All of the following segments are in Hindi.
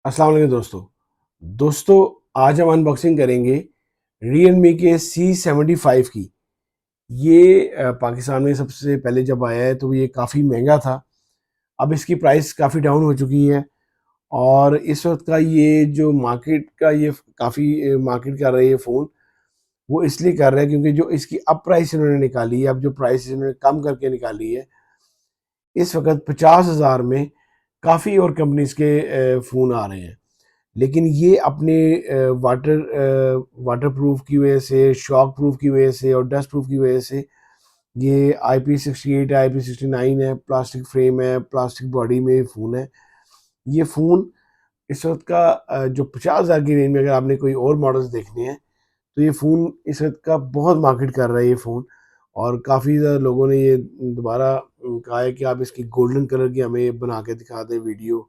अस्सलाम वालेकुम दोस्तों आज हम अनबॉक्सिंग करेंगे Realme के C75 की। ये पाकिस्तान में सबसे पहले जब आया है तो ये काफ़ी महंगा था। अब इसकी प्राइस काफ़ी डाउन हो चुकी है और इस वक्त का ये जो मार्केट का ये काफ़ी मार्केट कर रहा है ये फ़ोन, वो इसलिए कर रहा है क्योंकि जो इसकी अब प्राइस इन्होंने निकाली है, अब जो प्राइस इन्होंने कम करके निकाली है, इस वक्त 50,000 में काफ़ी और कंपनीज के फ़ोन आ रहे हैं। लेकिन ये अपने वाटर प्रूफ की वजह से, शॉक प्रूफ की वजह से और डस्ट प्रूफ की वजह से ये IP68 है, IP69 है, प्लास्टिक फ्रेम है, प्लास्टिक बॉडी में फ़ोन है। ये फ़ोन इस वक्त का जो 50,000 की रेंज में अगर आपने कोई और मॉडल्स देखने हैं तो ये फ़ोन इस वक्त का बहुत मार्केट कर रहा है ये फ़ोन। और काफ़ी ज़्यादा लोगों ने ये दोबारा कहा है कि आप इसकी गोल्डन कलर की हमें बना के दिखा दें वीडियो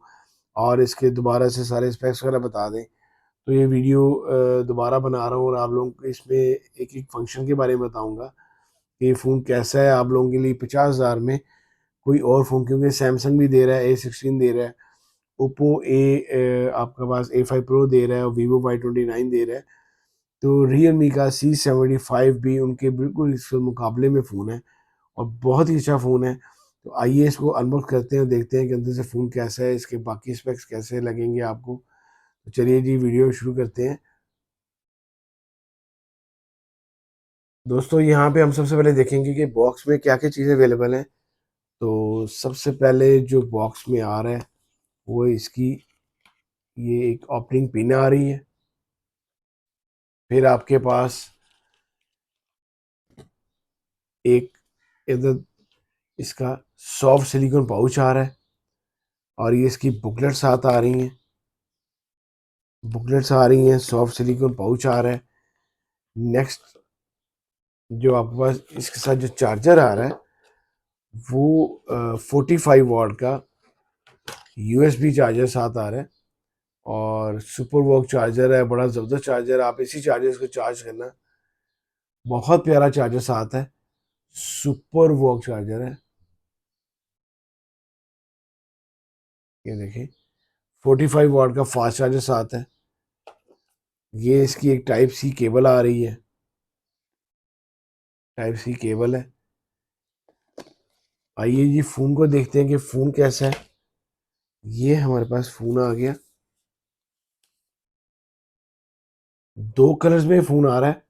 और इसके दोबारा से सारे स्पेक्स वगैरह बता दें। तो ये वीडियो दोबारा बना रहा हूँ और आप लोगों को इसमें एक-एक फंक्शन के बारे में बताऊँगा कि ये फ़ोन कैसा है आप लोगों के लिए 50,000 में कोई और फ़ोन, क्योंकि सैमसंग भी दे रहा है, A16 दे रहा है, ओप्पो आपके पास A5 प्रो दे रहा है और वीवो Y29 दे रहा है। तो रियलमी का C75 भी उनके बिल्कुल इसके मुकाबले में फ़ोन है और बहुत ही अच्छा फ़ोन है। तो आइए इसको अनबॉक्स करते हैं और देखते हैं कि अंदर से फ़ोन कैसा है, इसके बाकी स्पेक्स कैसे लगेंगे आपको। तो चलिए जी वीडियो शुरू करते हैं। दोस्तों यहाँ पे हम सबसे पहले देखेंगे कि बॉक्स में क्या क्या चीज़ें अवेलेबल हैं। तो सबसे पहले जो बॉक्स में आ रहा है वो इसकी ये एक ओपनिंग पिन आ रही है। फिर आपके पास एक इधर इसका सॉफ्ट सिलिकॉन पाउच आ रहा है और ये इसकी बुकलेट्स साथ आ रही हैं। बुकलेट्स आ रही हैं, सॉफ्ट सिलिकॉन पाउच आ रहा है। नेक्स्ट जो आपके पास इसके साथ जो चार्जर आ रहा है वो 45 वाट का USB चार्जर साथ आ रहा है और सुपर वॉक चार्जर है, बड़ा ज़बरदस्त चार्जर है। आप इसी चार्जर को चार्ज करना, बहुत प्यारा चार्जर साथ है, सुपर वॉक चार्जर है। ये देखिए 45 वाट का फास्ट चार्जर साथ है। ये इसकी एक टाइप सी केबल आ रही है, टाइप सी केबल है। आइए जी फ़ोन को देखते हैं कि फ़ोन कैसा है। ये हमारे पास फ़ोन आ गया, दो कलर्स में फ़ोन आ रहा है,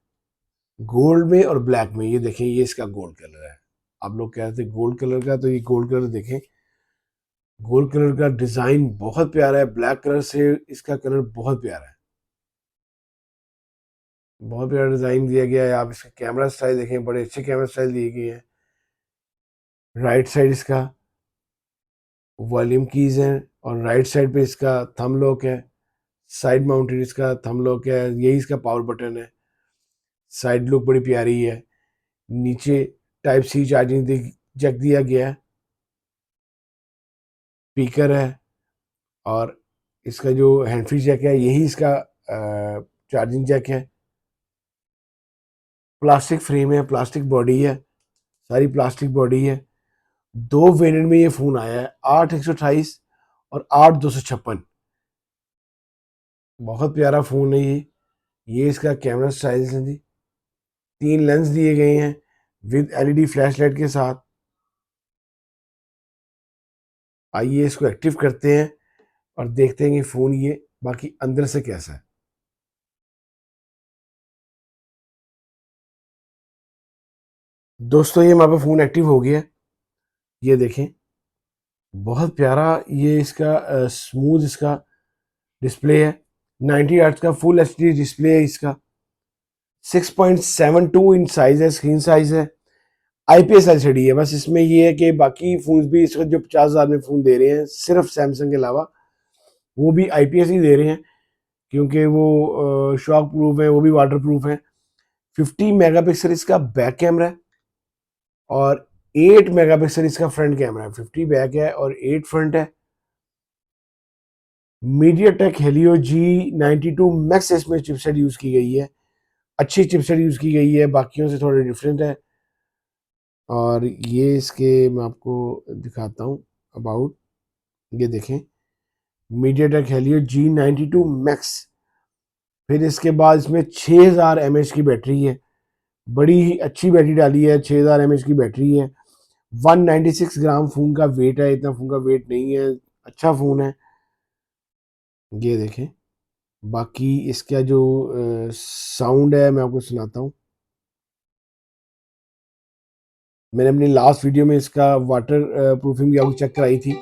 गोल्ड में और ब्लैक में। ये देखें, ये इसका गोल्ड कलर है। आप लोग कह रहे थे गोल्ड कलर का, तो ये गोल्ड कलर देखें, गोल्ड कलर का डिज़ाइन बहुत प्यारा है। ब्लैक कलर से इसका कलर बहुत प्यारा है, बहुत प्यारा डिज़ाइन दिया गया है। आप इसका कैमरा स्टाइल देखें, बड़े अच्छे कैमरा स्टाइल दिए गए हैं। राइट साइड इसका वॉल्यूम कीज़ हैं और राइट साइड पे इसका थंब लॉक है। साइड माउंटेड इसका थंब लॉक है, यही इसका पावर बटन है। साइड लुक बड़ी प्यारी है। नीचे टाइप सी चार्जिंग जैक दिया गया है, स्पीकर है और इसका जो हैंड फ्री जैक है यही इसका चार्जिंग जैक है। प्लास्टिक फ्रेम है, प्लास्टिक बॉडी है, सारी प्लास्टिक बॉडी है। दो वेरिएंट में ये फ़ोन आया है, 8/128 और 8/256। बहुत प्यारा फ़ोन है ये इसका कैमरा स्टाइल है जी। 3 लेंस दिए गए हैं विद LED फ्लैश लाइट के साथ। आइए इसको एक्टिव करते हैं और देखते हैं कि फ़ोन ये बाकी अंदर से कैसा है। दोस्तों ये हमारे फ़ोन एक्टिव हो गया है। ये देखें, बहुत प्यारा ये इसका स्मूथ इसका डिस्प्ले है। 90 हर्ट्ज का फुल HD डिस्प्ले है इसका। 6.72 इंच साइज है, स्क्रीन साइज है। IPS LCD है। बस इसमें ये है कि बाकी फ़ोन भी इस वक्त जो 50,000 में फ़ोन दे रहे हैं, सिर्फ सैमसंग के अलावा, वो भी IPS ही दे रहे हैं क्योंकि वो शॉक प्रूफ है, वो भी वाटर प्रूफ है। 50 मेगापिक्सल इसका बैक कैमरा है और 8 मेगापिक्सल इसका फ्रंट कैमरा है। 50 बैक है और 8 फ्रंट है। मीडियाटेक हेलियो G92 मैक्स इसमें चिपसेट यूज़ की गई है। अच्छी चिपसेट यूज़ की गई है, बाकियों से थोड़े डिफरेंट है। और ये इसके मैं आपको दिखाता हूँ अबाउट। ये देखें, मीडियाटेक हेलियो G92 मैक्स। फिर इसके बाद इसमें 6000 mAh की बैटरी है, बड़ी ही अच्छी बैटरी डाली है, 6000 mAh की बैटरी है। 196 ग्राम फ़ोन का वेट है, इतना फ़ोन का वेट नहीं है, अच्छा फ़ोन है। ये देखें, बाकी इसका जो साउंड है मैं आपको सुनाता हूँ। मैंने अपनी लास्ट वीडियो में इसका वाटर प्रूफिंग भी आपको चेक कराई थी।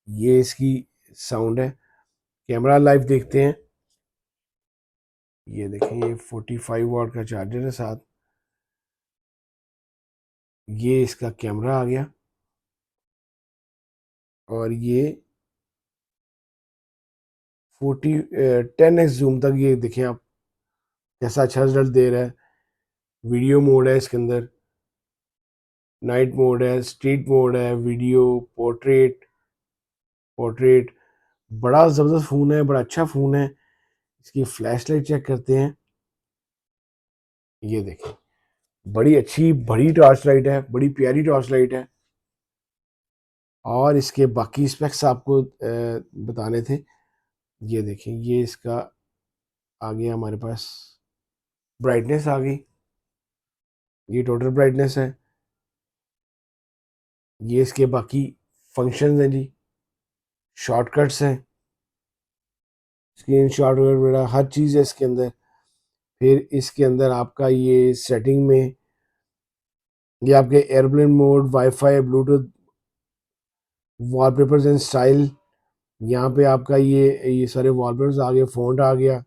ये इसकी साउंड है। कैमरा लाइव देखते हैं। ये देखें, ये 45 वाट का चार्जर है साथ। ये इसका कैमरा आ गया, और ये 10x जूम तक ये देखें आप, कैसा अच्छा रिजल्ट दे रहा है। वीडियो मोड है इसके अंदर, नाइट मोड है, स्ट्रीट मोड है, वीडियो, पोर्ट्रेट। बड़ा ज़बरदस्त फ़ोन है, बड़ा अच्छा फ़ोन है। इसकी फ्लैश लाइट चेक करते हैं। ये देखें, बड़ी अच्छी बड़ी टॉर्च लाइट है, बड़ी प्यारी टॉर्च लाइट है। और इसके बाकी स्पेक्स आपको बताने थे। ये देखें, ये इसका आ गया हमारे पास, ब्राइटनेस आ गई, ये टोटल ब्राइटनेस है। ये इसके बाकी फंक्शंस हैं जी, शॉर्टकट्स हैं, स्क्रीन शॉट वगैरह हर चीज़ है इसके अंदर। फिर इसके अंदर आपका ये सेटिंग में, ये आपके airplane mode, wifi, Bluetooth, wallpapers and style, यहाँ पे आपका ये सारे वॉलपेपर्स आ गए, फ़ॉन्ट आ गया।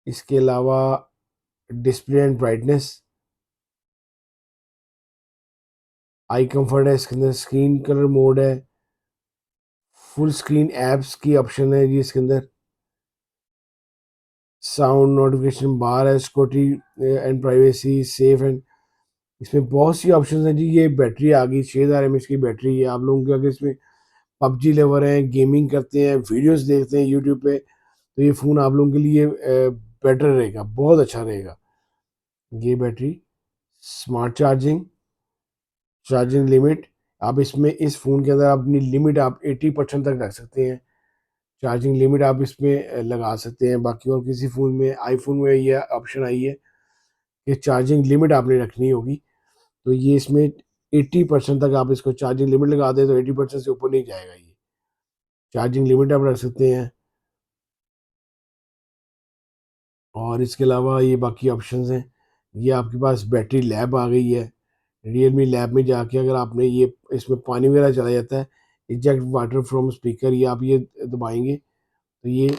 इसके अलावा display and brightness, eye comfort है इसके अंदर, स्क्रीन कलर मोड है, फुल स्क्रीन एप्स की ऑप्शन है जी इसके अंदर, साउंड नोटिफिकेशन बार है, security and privacy, safe and, इसमें बहुत सी ऑप्शन हैं जी। ये बैटरी आ गई, 6000 mAh की बैटरी है। आप लोगों के अगर इसमें पबजी लेवर हैं, गेमिंग करते हैं, वीडियोस देखते हैं यूट्यूब पे, तो ये फ़ोन आप लोगों के लिए बेटर रहेगा, बहुत अच्छा रहेगा। ये बैटरी, स्मार्ट चार्जिंग लिमिट, आप इसमें इस फ़ोन के अंदर अपनी लिमिट आप 80% तक रख सकते हैं। चार्जिंग लिमिट आप इसमें लगा सकते हैं। बाकी और किसी फ़ोन में, आईफोन में ये ऑप्शन आई है कि चार्जिंग लिमिट आपने रखनी होगी, तो ये इसमें 80% तक आप इसको चार्जिंग लिमिट लगा दें तो 80% से ऊपर नहीं जाएगा। ये चार्जिंग लिमिट आप रख सकते हैं। और इसके अलावा ये बाकी ऑप्शंस हैं। ये आपके पास बैटरी लैब आ गई है। रियलमी लैब में जाके अगर आपने ये, इसमें पानी वगैरह चला जाता है, इजेक्ट वाटर फ्रॉम स्पीकर, ये आप ये दबाएंगे तो ये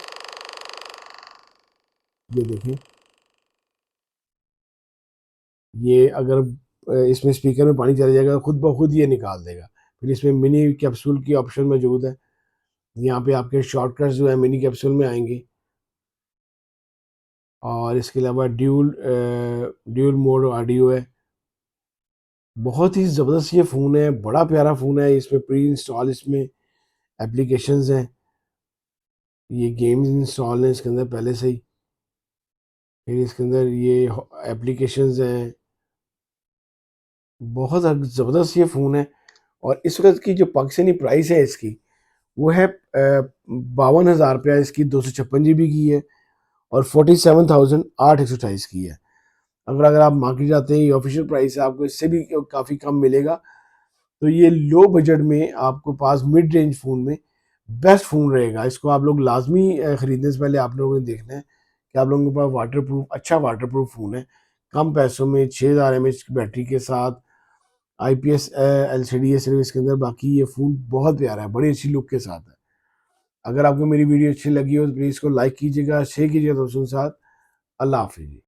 देखें, ये अगर इसमें स्पीकर में पानी चला जाएगा, खुद ब खुद ये निकाल देगा। फिर इसमें मिनी कैप्सूल की ऑप्शन मौजूद है। यहाँ पे आपके शॉर्टकट्स जो है मिनी कैप्सूल में आएंगे। और इसके अलावा ड्यूल मोड ऑडियो है। बहुत ही ज़बरदस्त ये फ़ोन है, बड़ा प्यारा फ़ोन है। इसमें प्री इंस्टॉल इसमें एप्लीकेशंस हैं, ये गेम्स इंस्टॉल हैं इसके अंदर पहले से ही। फिर इसके अंदर ये एप्लीकेशंस हैं। बहुत ज़बरदस्त ये फ़ोन है। और इस वक्त की जो पाकिस्तानी प्राइस है इसकी, वो है 52,000 रुपया इसकी, 256 GB की है, और 47,008 128 की है। अगर अगर आप मार्केट जाते हैं, ये ऑफिशियल प्राइस है, आपको इससे भी काफ़ी कम मिलेगा। तो ये लो बजट में आपको पास मिड रेंज फ़ोन में बेस्ट फ़ोन रहेगा। इसको आप लोग लाजमी ख़रीदने से पहले आप लोगों ने देखना है कि आप लोगों के पास वाटर प्रूफ, अच्छा वाटर प्रूफ फ़ोन है, कम पैसों में, 6000 mAh की बैटरी के साथ, IPS LCD है सिर्फ इसके अंदर। बाकी ये फ़ोन बहुत प्यारा है, बड़ी अच्छी लुक के साथ है। अगर आपको मेरी वीडियो अच्छी लगी हो तो प्लीज़ इसको लाइक कीजिएगा, शेयर कीजिएगा दोस्तों के साथ। अल्लाह हाफिज़।